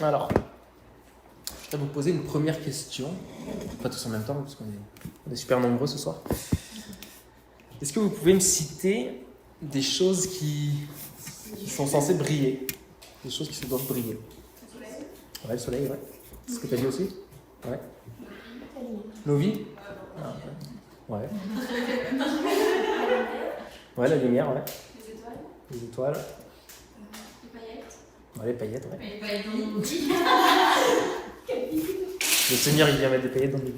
Alors, je vais vous poser une première question. Pas tous en même temps, parce qu'on est super nombreux ce soir. Est-ce que vous pouvez me citer des choses qui sont censées briller? Des choses qui se doivent briller. Le soleil. Ouais, le soleil, ouais. C'est ce que tu as dit aussi? Ouais. Nos vies? Ah, ouais. Ouais, la lumière, ouais. Les étoiles. Les étoiles. Les paillettes. Ouais, les paillettes, ouais. Les paillettes dans mon lit. Le Seigneur, il vient mettre des paillettes dans le lit.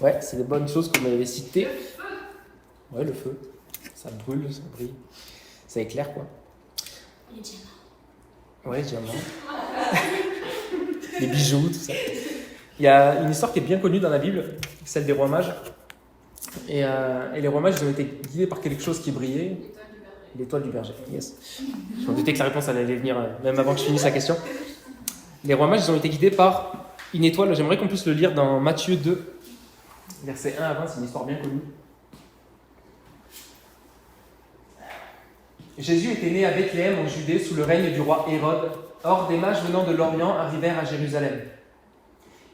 Ouais, c'est des bonnes choses qu'on m'avait citées. Ouais, le feu. Ça brûle, ça brille. Ça éclaire, quoi. Les diamants. Ouais, les diamants. Les bijoux, tout ça. Il y a une histoire qui est bien connue dans la Bible, celle des rois mages. Et les rois mages, ils ont été guidés par quelque chose qui brillait. L'étoile du berger. L'étoile du berger, yes. Je me doutais que la réponse allait venir même avant que je finisse la question. Les rois mages, ils ont été guidés par une étoile. J'aimerais qu'on puisse le lire dans Matthieu 2, versets 1 à 20. C'est une histoire bien connue. Jésus était né à Bethléem en Judée sous le règne du roi Hérode. Or, des mages venant de l'Orient arrivèrent à Jérusalem.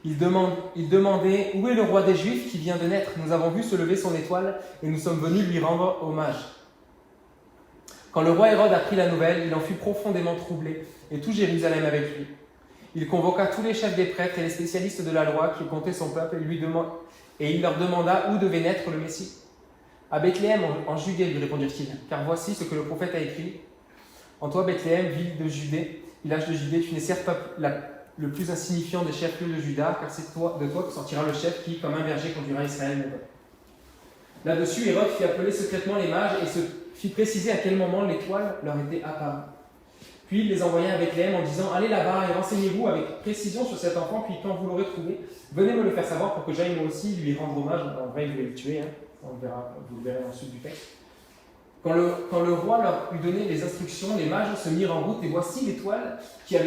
Ils demandaient « Où est le roi des Juifs qui vient de naître? Nous avons vu se lever son étoile et nous sommes venus lui rendre hommage. » Quand le roi Hérode apprit la nouvelle, il en fut profondément troublé, et tout Jérusalem avec lui. Il convoqua tous les chefs des prêtres et les spécialistes de la loi qui comptaient son peuple et il leur demanda où devait naître le Messie. « À Bethléem, en Judée, lui répondirent-ils, car voici ce que le prophète a écrit. En toi, Bethléem, village de Judée, tu n'es certes pas le plus insignifiant des chefs-lieux de Juda, car c'est de toi que sortira le chef qui, comme un berger, conduira Israël mon peuple. » Là-dessus, Hérode fit appeler secrètement les mages et se fit préciser à quel moment l'étoile leur était apparue. Puis il les envoya à Bethléem en disant « Allez là-bas et renseignez-vous avec précision sur cet enfant, puis quand vous l'aurez trouvé, venez me le faire savoir pour que j'aille moi aussi lui rendre hommage. » En vrai, il voulait le tuer, vous le verrez ensuite du texte. Quand le roi leur eut donné les instructions, les mages se mirent en route et voici l'étoile qu'ils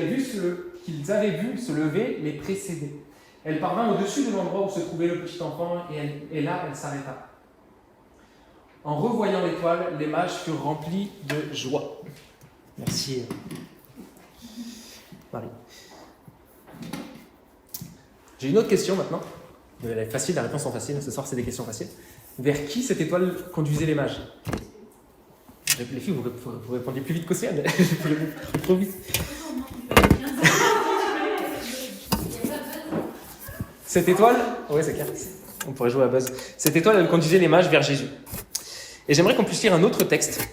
avaient vu se lever les précéder. Elle parvint au-dessus de l'endroit où se trouvait le petit enfant et là elle s'arrêta. En revoyant l'étoile, les mages furent remplis de joie. Merci Marie. J'ai une autre question maintenant. Elle est facile, la réponse est facile. Ce soir, c'est des questions faciles. Vers qui cette étoile conduisait les mages? Les filles, vous répondez plus vite qu'Océane. Trop vite. Cette étoile, ouais, c'est clair. On pourrait jouer à buzz. Cette étoile, elle conduisait les mages vers Jésus. Et j'aimerais qu'on puisse lire un autre texte.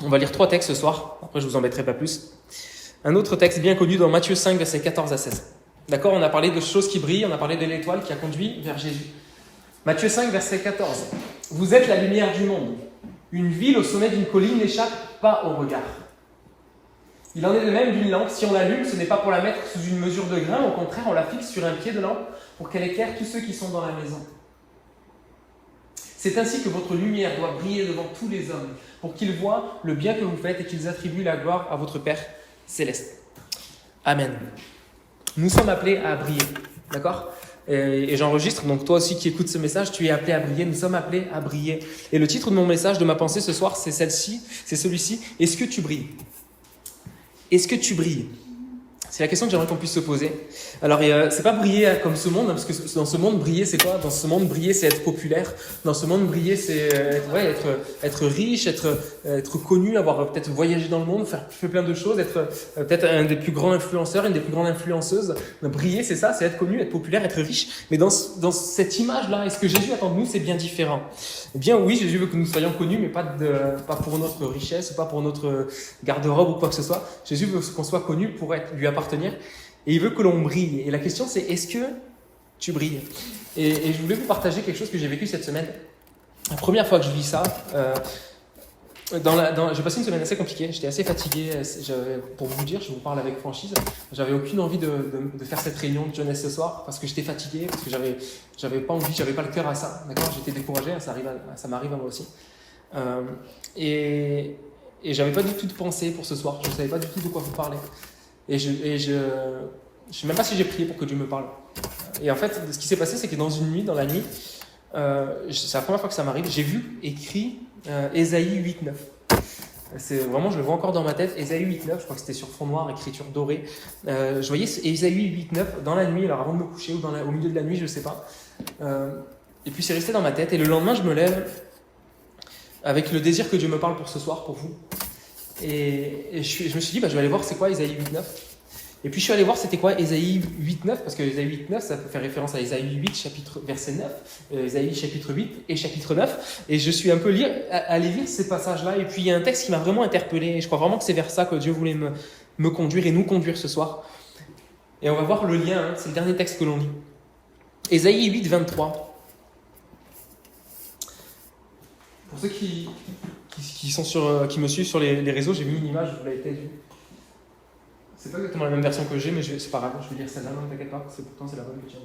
On va lire 3 textes ce soir. Après, je vous embêterai pas plus. Un autre texte bien connu dans Matthieu 5, versets 14 à 16. D'accord, on a parlé de choses qui brillent, on a parlé de l'étoile qui a conduit vers Jésus. Matthieu 5, verset 14. Vous êtes la lumière du monde. Une ville au sommet d'une colline n'échappe pas au regard. Il en est de même d'une lampe. Si on l'allume, ce n'est pas pour la mettre sous une mesure de grain. Au contraire, on la fixe sur un pied de lampe pour qu'elle éclaire tous ceux qui sont dans la maison. C'est ainsi que votre lumière doit briller devant tous les hommes, pour qu'ils voient le bien que vous faites et qu'ils attribuent la gloire à votre Père céleste. Amen. Nous sommes appelés à briller, d'accord ? Et j'enregistre, donc toi aussi qui écoutes ce message, tu es appelé à briller, nous sommes appelés à briller. Et le titre de mon message, de ma pensée ce soir, c'est celui-ci. Est-ce que tu brilles ? Est-ce que tu brilles ? C'est la question que j'aimerais qu'on puisse se poser. Alors, c'est pas briller comme ce monde, parce que dans ce monde, briller, c'est quoi ? Dans ce monde, briller, c'est être populaire. Dans ce monde, briller, c'est être riche, être connu, avoir peut-être voyagé dans le monde, faire plein de choses, être peut-être un des plus grands influenceurs, une des plus grandes influenceuses. Briller, c'est ça, c'est être connu, être populaire, être riche. Mais dans cette image-là, est-ce que Jésus attend de nous, c'est bien différent ? Eh bien, oui, Jésus veut que nous soyons connus, mais pas pour notre richesse, pas pour notre garde-robe ou quoi que ce soit. Jésus veut qu'on soit connu pour lui appartenir. Et il veut que l'on brille. Et la question c'est, est-ce que tu brilles ? Et je voulais vous partager quelque chose que j'ai vécu cette semaine. La première fois que je vis ça, j'ai passé une semaine assez compliquée. J'étais assez fatigué. Pour vous dire, je vous parle avec franchise. J'avais aucune envie de faire cette réunion de jeunesse ce soir parce que j'étais fatigué, parce que j'avais pas envie, j'avais pas le cœur à ça. D'accord ? J'étais découragé. Ça m'arrive à moi aussi. Et j'avais pas du tout de pensée pour ce soir. Je savais pas du tout de quoi vous parler. Et je sais même pas si j'ai prié pour que Dieu me parle. Et en fait, ce qui s'est passé, c'est que dans la nuit, c'est la première fois que ça m'arrive, j'ai vu écrit Ésaïe 8.9. C'est vraiment, je le vois encore dans ma tête. Ésaïe 8.9, je crois que c'était sur fond noir, écriture dorée. Je voyais Ésaïe 8.9 dans la nuit, alors avant de me coucher ou au milieu de la nuit, je sais pas. Et puis c'est resté dans ma tête. Et le lendemain, je me lève avec le désir que Dieu me parle pour ce soir, pour vous. Et je me suis dit, je vais aller voir c'est quoi Ésaïe 8.9. Et puis je suis allé voir c'était quoi Ésaïe 8.9, parce que Ésaïe 8.9, ça peut faire référence à Ésaïe 8, chapitre, verset 9, Ésaïe chapitre 8 et chapitre 9. Et je suis un peu allé lire ces passages-là. Et puis il y a un texte qui m'a vraiment interpellé. Et je crois vraiment que c'est vers ça que Dieu voulait me conduire et nous conduire ce soir. Et on va voir le lien, c'est le dernier texte que l'on lit. Ésaïe 8.23. Pour ceux qui me suivent sur les réseaux, j'ai mis une image, vous l'avez peut-être vue. C'est pas exactement la même version que j'ai, mais c'est pas grave, je vais lire celle-là, ne t'inquiète pas, pourtant c'est la bonne que tu as.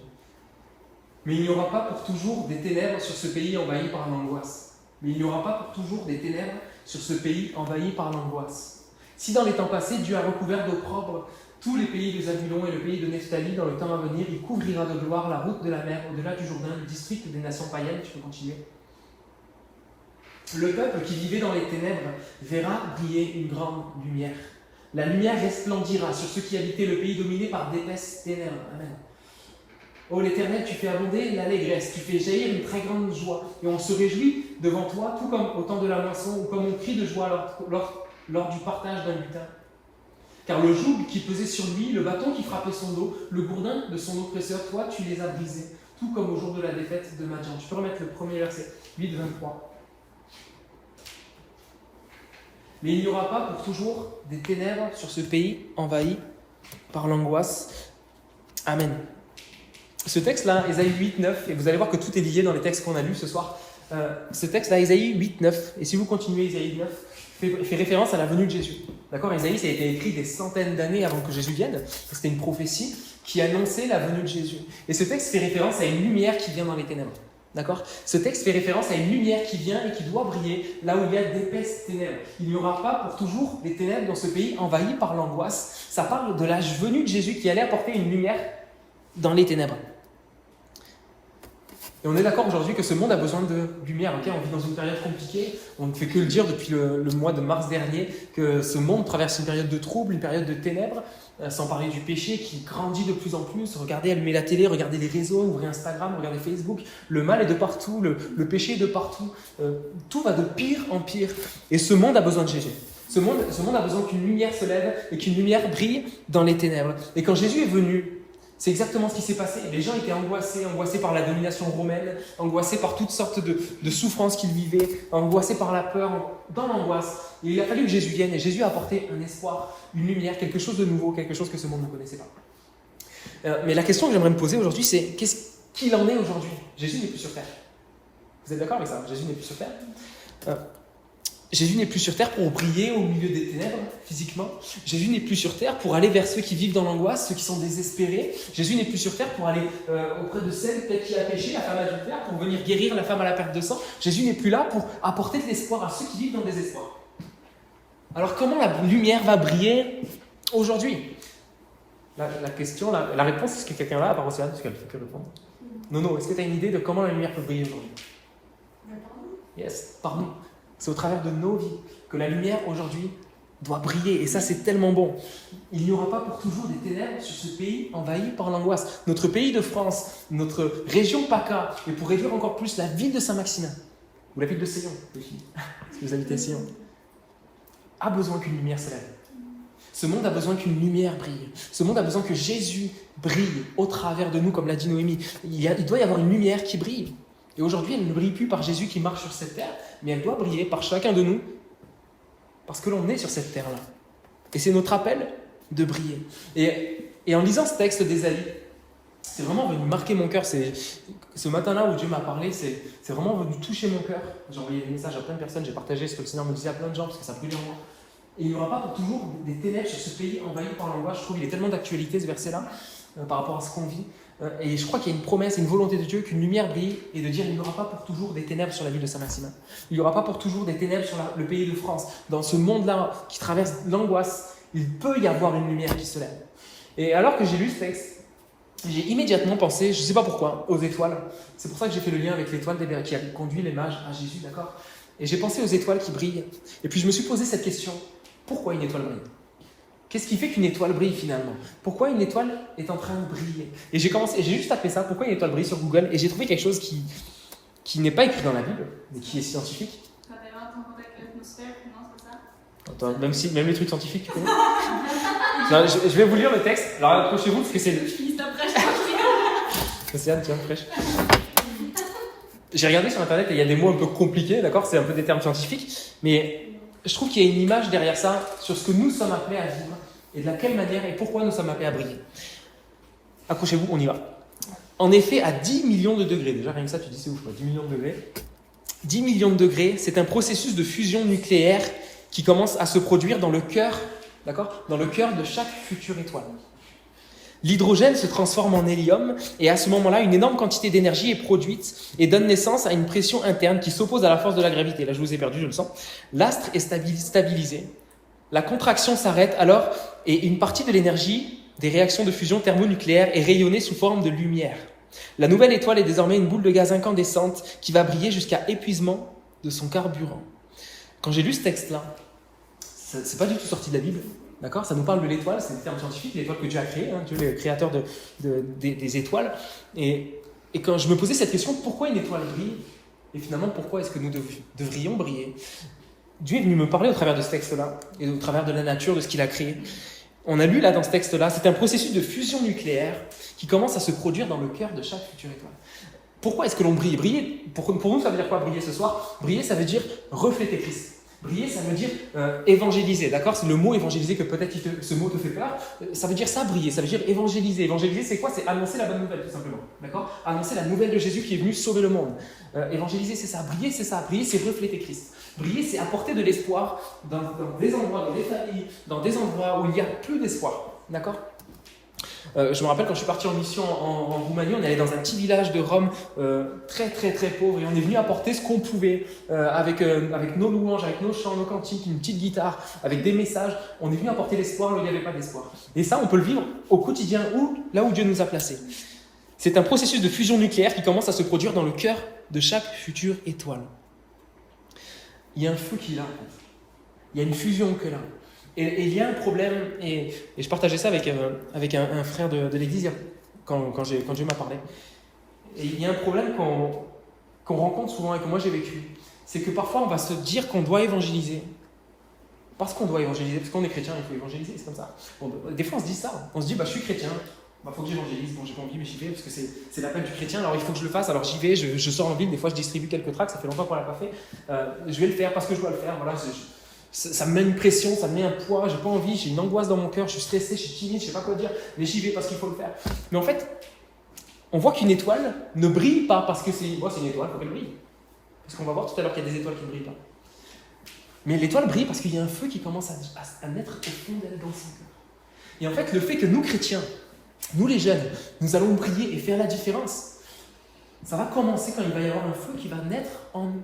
Mais il n'y aura pas pour toujours des ténèbres sur ce pays envahi par l'angoisse. Mais il n'y aura pas pour toujours des ténèbres sur ce pays envahi par l'angoisse. Si dans les temps passés, Dieu a recouvert d'opprobre tous les pays de Zabulon et le pays de Nephtali, dans le temps à venir, il couvrira de gloire la route de la mer, au-delà du Jourdain, le district des nations païennes. Tu peux continuer. Le peuple qui vivait dans les ténèbres verra briller une grande lumière. La lumière resplendira sur ceux qui habitaient le pays dominé par d'épaisses ténèbres. Amen. Ô l'Éternel, tu fais abonder l'allégresse, tu fais jaillir une très grande joie, et on se réjouit devant toi, tout comme au temps de la moisson, ou comme on crie de joie lors du partage d'un butin. Car le joug qui pesait sur lui, le bâton qui frappait son dos, le gourdin de son oppresseur, toi, tu les as brisés, tout comme au jour de la défaite de Madian. Tu peux remettre le premier verset, 8-23. Mais il n'y aura pas pour toujours des ténèbres sur ce pays envahi par l'angoisse. Amen. Ce texte-là, Ésaïe 8.9, et vous allez voir que tout est lié dans les textes qu'on a lus ce soir. Ce texte-là, Ésaïe 8.9, et si vous continuez Ésaïe 9, fait référence à la venue de Jésus. D'accord ? Ésaïe, ça a été écrit des centaines d'années avant que Jésus vienne. C'était une prophétie qui annonçait la venue de Jésus. Et ce texte fait référence à une lumière qui vient dans les ténèbres. D'accord ? Ce texte fait référence à une lumière qui vient et qui doit briller là où il y a d'épaisses ténèbres. Il n'y aura pas pour toujours des ténèbres dans ce pays envahi par l'angoisse. Ça parle de l'âge venu de Jésus qui allait apporter une lumière dans les ténèbres. Et on est d'accord aujourd'hui que ce monde a besoin de lumière. Okay, on vit dans une période compliquée. On ne fait que le dire depuis le mois de mars dernier que ce monde traverse une période de trouble, une période de ténèbres, sans parler du péché qui grandit de plus en plus. Regardez, allumez la télé, regardez les réseaux, ouvrez Instagram, regardez Facebook. Le mal est de partout, le péché est de partout. Tout va de pire en pire. Et ce monde a besoin de Jésus. Ce monde a besoin qu'une lumière se lève et qu'une lumière brille dans les ténèbres. Et quand Jésus est venu, c'est exactement ce qui s'est passé. Les gens étaient angoissés par la domination romaine, angoissés par toutes sortes de souffrances qu'ils vivaient, angoissés par la peur, dans l'angoisse. Et il a fallu que Jésus vienne, et Jésus a apporté un espoir, une lumière, quelque chose de nouveau, quelque chose que ce monde ne connaissait pas. Mais la question que j'aimerais me poser aujourd'hui, c'est qu'est-ce qu'il en est aujourd'hui ? Jésus n'est plus sur terre. Vous êtes d'accord avec ça ? Jésus n'est plus sur terre. Jésus n'est plus sur terre pour briller au milieu des ténèbres, physiquement. Jésus n'est plus sur terre pour aller vers ceux qui vivent dans l'angoisse, ceux qui sont désespérés. Jésus n'est plus sur terre pour aller auprès de celle peut-être qui a péché, la femme adultère, pour venir guérir la femme à la perte de sang. Jésus n'est plus là pour apporter de l'espoir à ceux qui vivent dans le désespoir. Alors comment la lumière va briller aujourd'hui ? La question, la réponse, est-ce que quelqu'un là, à part Océane, est-ce qu'elle peut répondre ? Non, est-ce que tu as une idée de comment la lumière peut briller aujourd'hui ? Yes, par nous. C'est au travers de nos vies que la lumière aujourd'hui doit briller. Et ça, c'est tellement bon. Il n'y aura pas pour toujours des ténèbres sur ce pays envahi par l'angoisse. Notre pays de France, notre région PACA, et pour réduire encore plus, la ville de Saint-Maximin, ou la ville de Sion, les filles, parce que vous habitez Sion, a besoin qu'une lumière se lève. Ce monde a besoin qu'une lumière brille. Ce monde a besoin que Jésus brille au travers de nous, comme l'a dit Noémie. Il doit y avoir une lumière qui brille. Et aujourd'hui, elle ne brille plus par Jésus qui marche sur cette terre, mais elle doit briller par chacun de nous, parce que l'on est sur cette terre-là. Et c'est notre appel de briller. Et en lisant ce texte d'Ésaïe, c'est vraiment venu marquer mon cœur. C'est ce matin-là où Dieu m'a parlé, c'est vraiment venu toucher mon cœur. J'ai envoyé des messages à plein de personnes, j'ai partagé ce que le Seigneur me disait à plein de gens, parce que ça brûlait en moi. Et il n'y aura pas pour toujours des ténèbres sur ce pays envahi par l'angoisse. Je trouve qu'il est tellement d'actualité, ce verset-là, par rapport à ce qu'on vit. Et je crois qu'il y a une promesse, une volonté de Dieu qu'une lumière brille et de dire il n'y aura pas pour toujours des ténèbres sur la ville de Saint-Maximin. Il n'y aura pas pour toujours des ténèbres sur le pays de France. Dans ce monde-là qui traverse l'angoisse, il peut y avoir une lumière qui se lève. Et alors que j'ai lu ce texte, j'ai immédiatement pensé, je ne sais pas pourquoi, aux étoiles. C'est pour ça que j'ai fait le lien avec l'étoile qui a conduit les mages à Jésus, d'accord ? Et j'ai pensé aux étoiles qui brillent. Et puis je me suis posé cette question, pourquoi une étoile brille? Qu'est-ce qui fait qu'une étoile brille finalement? Pourquoi une étoile est en train de briller? Et j'ai juste tapé ça, pourquoi une étoile brille sur Google, et j'ai trouvé quelque chose qui n'est pas écrit dans la Bible, mais qui est scientifique. Quand elle rentre en contact avec l'atmosphère, non, c'est ça? Attends, même les trucs scientifiques, tu connais? Non, je vais vous lire le texte. Alors accrochez-vous parce que c'est... Je finis ta prêche tranquille. Océane, tiens, fraîche. J'ai regardé sur internet et il y a des mots un peu compliqués, d'accord? C'est un peu des termes scientifiques, mais je trouve qu'il y a une image derrière ça sur ce que nous sommes appelés à vivre et de laquelle manière et pourquoi nous sommes appelés à briller. Accrochez-vous, on y va. En effet, à 10 millions de degrés, déjà rien que ça, tu dis c'est ouf, 10 millions de degrés. 10 millions de degrés, c'est un processus de fusion nucléaire qui commence à se produire dans le cœur, d'accord? Dans le cœur de chaque future étoile. L'hydrogène se transforme en hélium et à ce moment-là, une énorme quantité d'énergie est produite et donne naissance à une pression interne qui s'oppose à la force de la gravité. Là, je vous ai perdu, je le sens. L'astre est stabilisé. La contraction s'arrête alors et une partie de l'énergie des réactions de fusion thermonucléaire est rayonnée sous forme de lumière. La nouvelle étoile est désormais une boule de gaz incandescente qui va briller jusqu'à épuisement de son carburant. Quand j'ai lu ce texte-là, c'est pas du tout sorti de la Bible. D'accord? Ça nous parle de l'étoile, c'est le terme scientifique, l'étoile que Dieu a créée, Dieu est le créateur des étoiles. Et quand je me posais cette question, pourquoi une étoile brille? Et finalement, pourquoi est-ce que nous devrions briller? Dieu est venu me parler au travers de ce texte-là, et au travers de la nature, de ce qu'il a créé. On a lu là dans ce texte-là, c'est un processus de fusion nucléaire qui commence à se produire dans le cœur de chaque future étoile. Pourquoi est-ce que l'on brille? Briller, pour nous, ça veut dire quoi briller ce soir? Briller, ça veut dire refléter Christ. Briller, ça veut dire évangéliser, d'accord? C'est le mot évangéliser que peut-être ce mot te fait peur. Ça veut dire ça, briller, ça veut dire évangéliser. Évangéliser, c'est quoi? C'est annoncer la bonne nouvelle, tout simplement, d'accord? Annoncer la nouvelle de Jésus qui est venu sauver le monde. Évangéliser, c'est ça. Briller, c'est ça. Briller, c'est refléter Christ. Briller, c'est apporter de l'espoir dans des endroits, dans des familles, dans des endroits où il n'y a plus d'espoir, d'accord? Je me rappelle quand je suis parti en mission en Roumanie, on allait dans un petit village de Rome très très très pauvre et on est venu apporter ce qu'on pouvait avec nos louanges, avec nos chants, nos cantiques, une petite guitare, avec des messages. On est venu apporter l'espoir là où il n'y avait pas d'espoir. Et ça, on peut le vivre au quotidien, là où Dieu nous a placés. C'est un processus de fusion nucléaire qui commence à se produire dans le cœur de chaque future étoile. Il y a un feu qui est là. Il y a une fusion qui est là. Et il y a un problème, et je partageais ça avec un frère de l'église quand Dieu m'a parlé. Et il y a un problème qu'on rencontre souvent et que moi j'ai vécu. C'est que parfois on va se dire qu'on doit évangéliser. Parce qu'on doit évangéliser, parce qu'on est chrétien, il faut évangéliser, c'est comme ça. Des fois on se dit ça, on se dit je suis chrétien, faut que j'évangélise, bon j'ai pas envie mais j'y vais parce que c'est l'appel du chrétien, alors il faut que je le fasse, alors j'y vais, je sors en ville, des fois je distribue quelques tracts, ça fait longtemps qu'on l'a pas fait, je vais le faire parce que je dois le faire, voilà. Ça me met une pression, ça me met un poids, j'ai pas envie, j'ai une angoisse dans mon cœur, je suis stressé, je suis timide, je sais pas quoi dire, mais j'y vais parce qu'il faut le faire. Mais en fait, on voit qu'une étoile ne brille pas parce que c'est une étoile, il faut qu'elle brille. Parce qu'on va voir tout à l'heure qu'il y a des étoiles qui ne brillent pas. Mais l'étoile brille parce qu'il y a un feu qui commence à naître au fond d'elle dans son cœur. Et en fait, le fait que nous chrétiens, nous les jeunes, nous allons briller et faire la différence, ça va commencer quand il va y avoir un feu qui va naître en nous.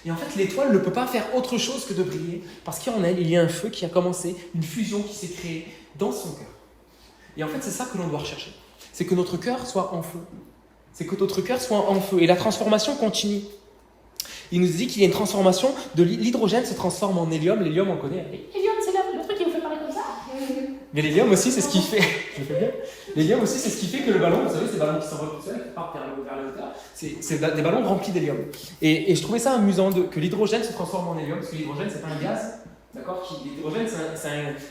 Et en fait, l'étoile ne peut pas faire autre chose que de briller, parce qu'en elle, il y a un feu qui a commencé, une fusion qui s'est créée dans son cœur. Et en fait, c'est ça que l'on doit rechercher. C'est que notre cœur soit en feu. C'est que notre cœur soit en feu. Et la transformation continue. Il nous dit qu'il y a une transformation, de l'hydrogène se transforme en hélium. L'hélium, on connaît. L'hélium, c'est le truc qui vous fait parler comme ça. Mais l'hélium aussi, c'est ce qui fait... Je fais bien. L'hélium aussi, c'est ce qui fait que le ballon, vous savez, ces ballons qui s'envolent tout seuls, qui partent vers le hauteur, c'est des ballons remplis d'hélium. Et je trouvais ça amusant que l'hydrogène se transforme en hélium, parce que l'hydrogène, c'est pas un gaz, d'accord? L'hydrogène,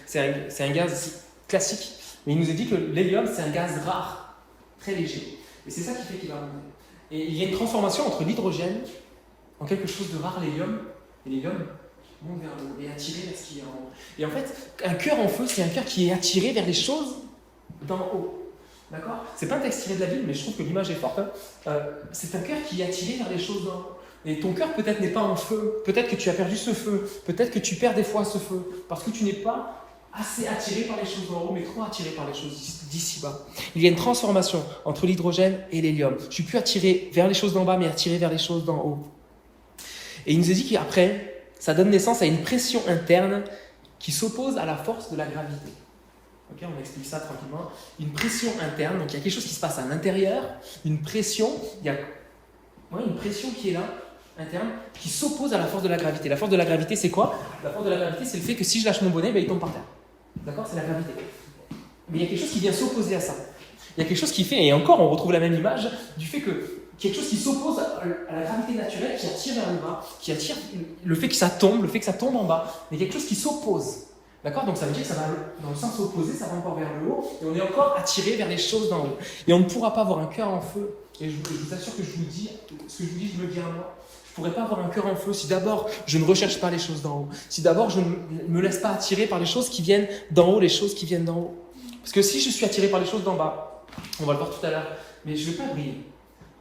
c'est un gaz classique, mais il nous a dit que l'hélium, c'est un gaz rare, très léger. Et c'est ça qui fait qu'il va remonter. Et il y a une transformation entre l'hydrogène en quelque chose de rare, l'hélium, et l'hélium monte vers le haut et attiré vers ce qui est en haut. Et en fait, un cœur en feu, c'est un cœur qui est attiré vers les choses d'en haut. D'accord? C'est pas un texte tiré de la Bible, mais je trouve que l'image est forte. C'est un cœur qui est attiré vers les choses d'en haut. Et ton cœur peut-être n'est pas en feu. Peut-être que tu as perdu ce feu. Peut-être que tu perds des fois ce feu. Parce que tu n'es pas assez attiré par les choses d'en haut, mais trop attiré par les choses d'ici-bas. Il y a une transformation entre l'hydrogène et l'hélium. Je ne suis plus attiré vers les choses d'en bas, mais attiré vers les choses d'en haut. Et il nous a dit qu'après, ça donne naissance à une pression interne qui s'oppose à la force de la gravité. Okay, on explique ça tranquillement. Une pression interne, donc il y a quelque chose qui se passe à l'intérieur, une pression, il y a une pression qui est là, interne qui s'oppose à la force de la gravité. La force de la gravité, c'est quoi? La force de la gravité, c'est le fait que si je lâche mon bonnet, il tombe par terre. D'accord? C'est la gravité. Mais il y a quelque chose qui vient s'opposer à ça. Il y a quelque chose qui fait, et encore, on retrouve la même image du fait que quelque chose qui s'oppose à la gravité naturelle, qui attire vers le bas, qui attire le fait que ça tombe, en bas, mais quelque chose qui s'oppose. D'accord? Donc ça veut dire que ça va dans le sens opposé, ça va encore vers le haut, et on est encore attiré vers les choses d'en haut. Et on ne pourra pas avoir un cœur en feu. Et je vous assure que je vous dis, ce que je vous dis, je me le dis à moi. Je ne pourrais pas avoir un cœur en feu si d'abord je ne recherche pas les choses d'en haut, si d'abord je ne me laisse pas attirer par les choses qui viennent d'en haut, les choses qui viennent d'en haut. Parce que si je suis attiré par les choses d'en bas, on va le voir tout à l'heure, mais je ne vais pas briller.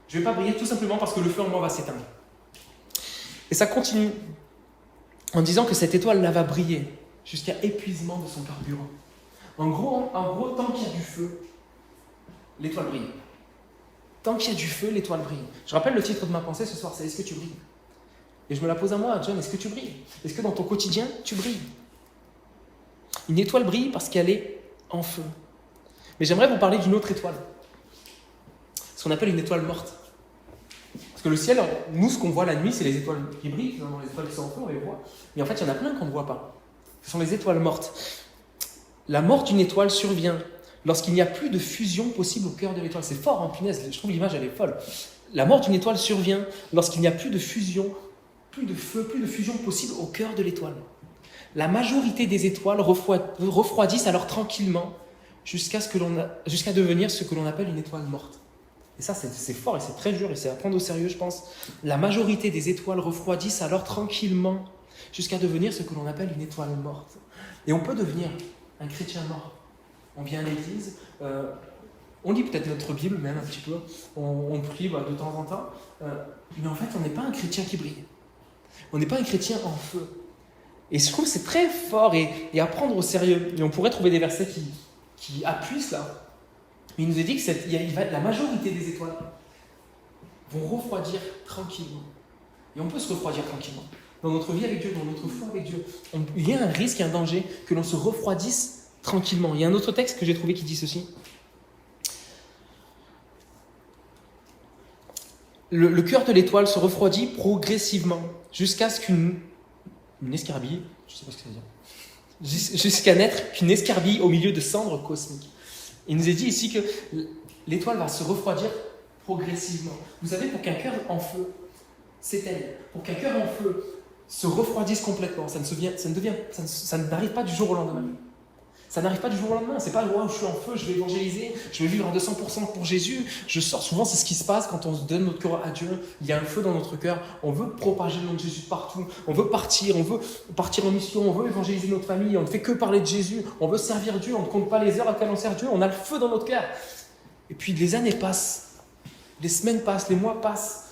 Je ne vais pas briller tout simplement parce que le feu en moi va s'éteindre. Et ça continue en disant que cette étoile-là va briller jusqu'à épuisement de son carburant. En gros, tant qu'il y a du feu, l'étoile brille. Tant qu'il y a du feu, l'étoile brille. Je rappelle le titre de ma pensée ce soir, c'est « Est-ce que tu brilles ?» Et je me la pose à moi, John, est-ce que tu brilles? Est-ce que dans ton quotidien, tu brilles? Une étoile brille parce qu'elle est en feu. Mais j'aimerais vous parler d'une autre étoile. Ce qu'on appelle une étoile morte. Parce que le ciel, nous, ce qu'on voit la nuit, c'est les étoiles qui brillent, finalement, les étoiles qui sont en feu, on les voit. Mais en fait, il y en a plein qu'on ne voit pas. Ce sont les étoiles mortes. La mort d'une étoile survient lorsqu'il n'y a plus de fusion possible au cœur de l'étoile. C'est fort, hein, punaise, je trouve l'image, elle est folle. La mort d'une étoile survient lorsqu'il n'y a plus de fusion, plus de feu, plus de fusion possible au cœur de l'étoile. La majorité des étoiles refroidissent alors tranquillement jusqu'à devenir ce que l'on appelle une étoile morte. Et ça, c'est fort et c'est très dur et c'est à prendre au sérieux, je pense. La majorité des étoiles refroidissent alors tranquillement jusqu'à devenir ce que l'on appelle une étoile morte. Et on peut devenir un chrétien mort. On vient à l'église, on lit peut-être notre Bible, même un petit peu, on prie de temps en temps, mais en fait, on n'est pas un chrétien qui brille. On n'est pas un chrétien en feu. Et je trouve que c'est très fort et à prendre au sérieux. Et on pourrait trouver des versets qui appuient cela. Mais il nous est dit que la majorité des étoiles vont refroidir tranquillement. Et on peut se refroidir tranquillement. Dans notre vie avec Dieu, dans notre foi avec Dieu, il y a un risque, un danger que l'on se refroidisse tranquillement. Il y a un autre texte que j'ai trouvé qui dit ceci. Le cœur de l'étoile se refroidit progressivement jusqu'à ce qu'une escarbille, je ne sais pas ce que ça veut dire, jusqu'à naître qu'une escarbille au milieu de cendres cosmiques. Il nous est dit ici que l'étoile va se refroidir progressivement. Vous savez, pour qu'un cœur en feu s'éteigne, pour qu'un cœur en feu se refroidisse complètement, ça n'arrive pas du jour au lendemain. Ça n'arrive pas du jour au lendemain. C'est pas wow, je suis en feu, je vais évangéliser, je vais vivre à 200% pour Jésus. Je sors. Souvent, c'est ce qui se passe quand on se donne notre cœur à Dieu. Il y a un feu dans notre cœur. On veut propager le nom de Jésus partout. On veut partir en mission. On veut évangéliser notre famille. On ne fait que parler de Jésus. On veut servir Dieu. On ne compte pas les heures à laquelle on sert Dieu. On a le feu dans notre cœur. Et puis les années passent, les semaines passent, les mois passent.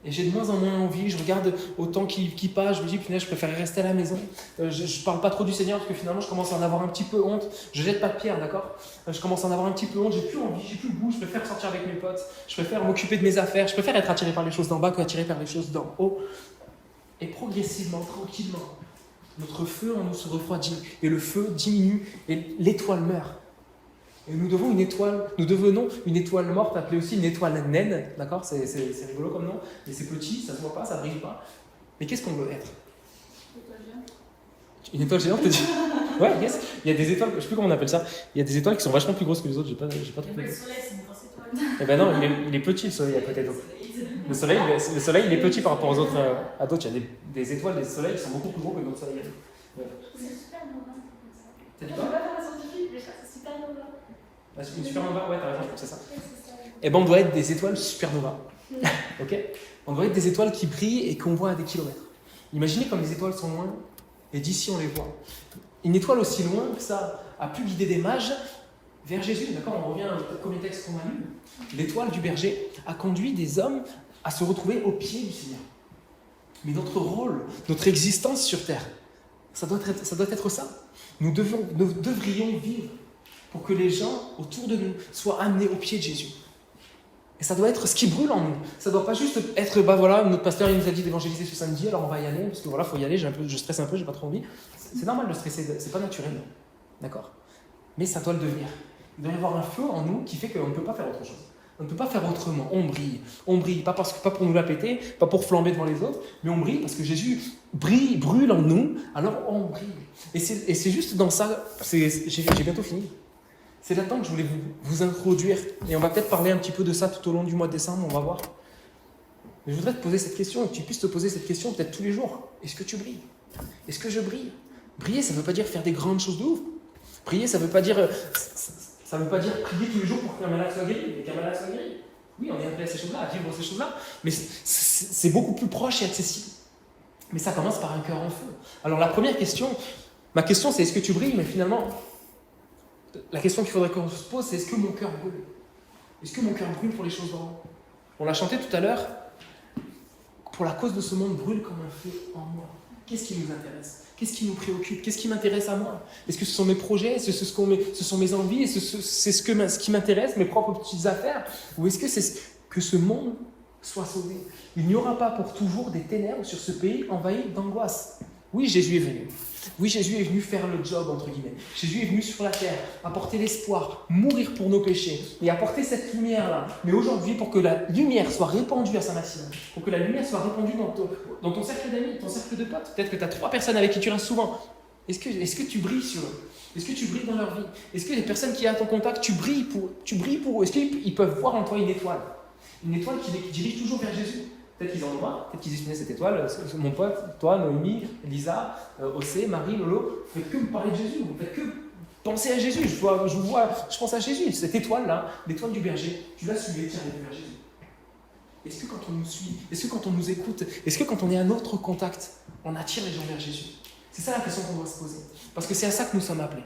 Et j'ai de moins en moins envie, je regarde au temps qui passe, je me dis, punaise, je préfère rester à la maison. Je ne parle pas trop du Seigneur parce que finalement, je commence à en avoir un petit peu honte. Je ne jette pas de pierre, d'accord? Je commence à en avoir un petit peu honte, j'ai plus envie, j'ai plus le goût, je préfère sortir avec mes potes, je préfère m'occuper de mes affaires, je préfère être attiré par les choses d'en bas qu'attiré par les choses d'en haut. Et progressivement, tranquillement, notre feu en nous se refroidit et le feu diminue et l'étoile meurt. Et nous devenons une étoile morte, appelée aussi une étoile naine, d'accord? C'est rigolo comme nom, mais c'est petit, ça ne se voit pas, ça ne brille pas. Mais qu'est-ce qu'on veut être? Une étoile géante, tu dis? Ouais, yes. Il y a des étoiles, je ne sais plus comment on appelle ça, il y a des étoiles qui sont vachement plus grosses que les autres, j'ai pas trouvé. Le soleil, c'est une grosse étoile. Eh ben non, il est petit le soleil à côté d'autres. Le soleil, il est petit par rapport aux autres, à d'autres. Il y a des étoiles, des soleils qui sont beaucoup plus gros que d'autres soleils. C'est super nova. T'as dit Je ne quoi? vais pas faire la scientifique, mais c'est super nova. Une supernova, ouais, t'as raison, c'est ça. Eh ben, on doit être des étoiles supernova. Ok? On doit être des étoiles qui brillent et qu'on voit à des kilomètres. Imaginez comme les étoiles sont loin et d'ici on les voit. Une étoile aussi loin que ça a pu guider des mages vers Jésus. D'accord? On revient au premier texte qu'on a lu. L'étoile du berger a conduit des hommes à se retrouver au pied du Seigneur. Mais notre rôle, notre existence sur terre, ça doit être ça. Nous devrions vivre pour que les gens autour de nous soient amenés au pied de Jésus. Et ça doit être ce qui brûle en nous. Ça ne doit pas juste être, notre pasteur il nous a dit d'évangéliser ce samedi, alors on va y aller, parce que voilà, il faut y aller, je stresse un peu, j'ai pas trop envie. C'est normal de stresser, c'est pas naturel. D'accord? Mais ça doit le devenir. Il doit y avoir un feu en nous qui fait qu'on ne peut pas faire autre chose. On ne peut pas faire autrement. On brille. On brille, pas pour nous la péter, pas pour flamber devant les autres, mais on brille parce que Jésus brûle en nous, alors on brille. Et c'est juste dans ça, j'ai bientôt fini. C'est là-dedans que je voulais vous introduire. Et on va peut-être parler un petit peu de ça tout au long du mois de décembre, on va voir. Mais je voudrais te poser cette question, et que tu puisses te poser cette question peut-être tous les jours. Est-ce que tu brilles? Est-ce que je brille? Briller, ça ne veut pas dire faire des grandes choses de ouf. Briller, ça ne veut pas dire prier tous les jours pour qu'un malade soit guéri, et qu'un malade soit guéri. Oui, on est appelé à ces choses-là, à vivre ces choses-là, mais c'est beaucoup plus proche et accessible. Mais ça commence par un cœur en feu. Alors la première question, ma question c'est est-ce que tu brilles? Mais finalement, la question qu'il faudrait qu'on se pose, c'est est-ce que mon cœur brûle? Est-ce que mon cœur brûle pour les choses d'en haut? On l'a chanté tout à l'heure, pour la cause de ce monde brûle comme un feu en moi. Qu'est-ce qui nous intéresse? Qu'est-ce qui nous préoccupe? Qu'est-ce qui m'intéresse à moi? Est-ce que ce sont mes projets? Est-ce que ce sont mes envies? Est-ce que c'est ce qui m'intéresse, mes propres petites affaires? Ou est-ce que c'est que ce monde soit sauvé? Il n'y aura pas pour toujours des ténèbres sur ce pays envahi d'angoisse. Oui, Jésus est venu. Oui, Jésus est venu faire le job, entre guillemets. Jésus est venu sur la terre, apporter l'espoir, mourir pour nos péchés et apporter cette lumière-là. Mais aujourd'hui, pour que la lumière soit répandue à Saint-Maxime, pour que la lumière soit répandue dans ton cercle d'amis, ton cercle de potes, peut-être que tu as 3 personnes avec qui tu restes souvent. Est-ce que tu brilles sur eux? Est-ce que tu brilles dans leur vie? Est-ce que les personnes qui sont à ton contact, tu brilles pour eux? Est-ce qu'ils peuvent voir en toi une étoile? Une étoile qui dirige toujours vers Jésus. Peut-être qu'ils en ont marre, peut-être qu'ils estimaient cette étoile, mon pote, toi, Noémie, Lisa, Océ, Marie, Lolo, vous faites que me parler de Jésus, vous faites que penser à Jésus, je pense à Jésus, cette étoile-là, l'étoile du berger, tu l'as suivie, tiens, elle est vers Jésus. Est-ce que quand on nous suit, est-ce que quand on nous écoute, est-ce que quand on est à notre contact, on attire les gens vers Jésus? C'est ça la question qu'on doit se poser, parce que c'est à ça que nous sommes appelés,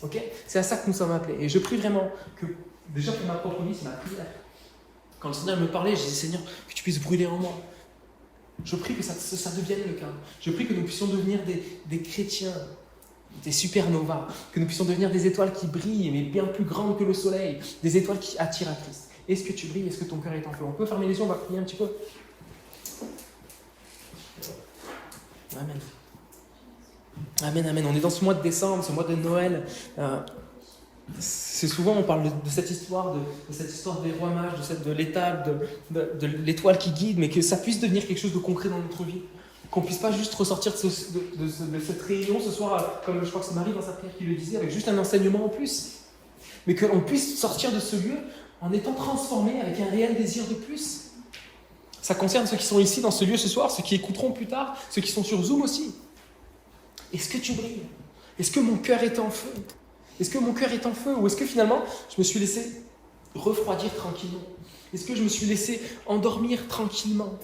ok? C'est à ça que nous sommes appelés, et je prie vraiment que, déjà pour ma propre vie, c'est ma prière. Quand le Seigneur me parlait, je disais, Seigneur, que tu puisses brûler en moi. Je prie que ça devienne le cas. Je prie que nous puissions devenir des chrétiens, des supernovas, que nous puissions devenir des étoiles qui brillent, mais bien plus grandes que le soleil, des étoiles qui attirent à Christ. Est-ce que tu brilles? Est-ce que ton cœur est en feu? On peut fermer les yeux, on va prier un petit peu. Amen. Amen, amen. On est dans ce mois de décembre, ce mois de Noël. C'est souvent, on parle de cette histoire, de cette histoire des rois mages, de l'étable, de l'étoile qui guide, mais que ça puisse devenir quelque chose de concret dans notre vie. Qu'on ne puisse pas juste ressortir de cette réunion ce soir, comme je crois que c'est Marie dans sa prière qui le disait, avec juste un enseignement en plus. Mais qu'on puisse sortir de ce lieu en étant transformé avec un réel désir de plus. Ça concerne ceux qui sont ici dans ce lieu ce soir, ceux qui écouteront plus tard, ceux qui sont sur Zoom aussi. Est-ce que tu brilles? Est-ce que mon cœur est en feu? Est-ce que mon cœur est en feu? Ou est-ce que finalement, je me suis laissé refroidir tranquillement? Est-ce que je me suis laissé endormir tranquillement?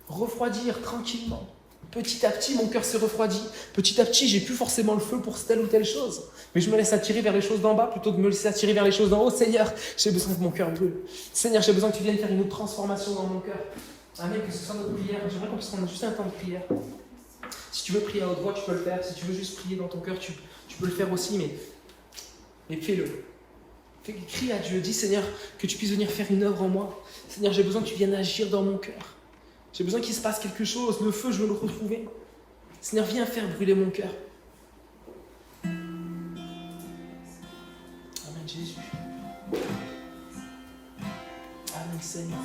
Refroidir tranquillement? Petit à petit, mon cœur s'est refroidi. Petit à petit, j'ai plus forcément le feu pour telle ou telle chose. Mais je me laisse attirer vers les choses d'en bas plutôt que de me laisser attirer vers les choses d'en haut. Seigneur, j'ai besoin que mon cœur brûle. Seigneur, j'ai besoin que tu viennes faire une autre transformation dans mon cœur. Amen, que ce soit notre prière. J'aimerais qu'on puisse prendre juste un temps de prière. Si tu veux prier à haute voix, tu peux le faire. Si tu veux juste prier dans ton cœur, tu peux le faire aussi, mais fais-le. Crie à Dieu, dis Seigneur, que tu puisses venir faire une œuvre en moi. Seigneur, j'ai besoin que tu viennes agir dans mon cœur. J'ai besoin qu'il se passe quelque chose. Le feu, je veux le retrouver. Seigneur, viens faire brûler mon cœur. Amen, Jésus. Amen, Seigneur.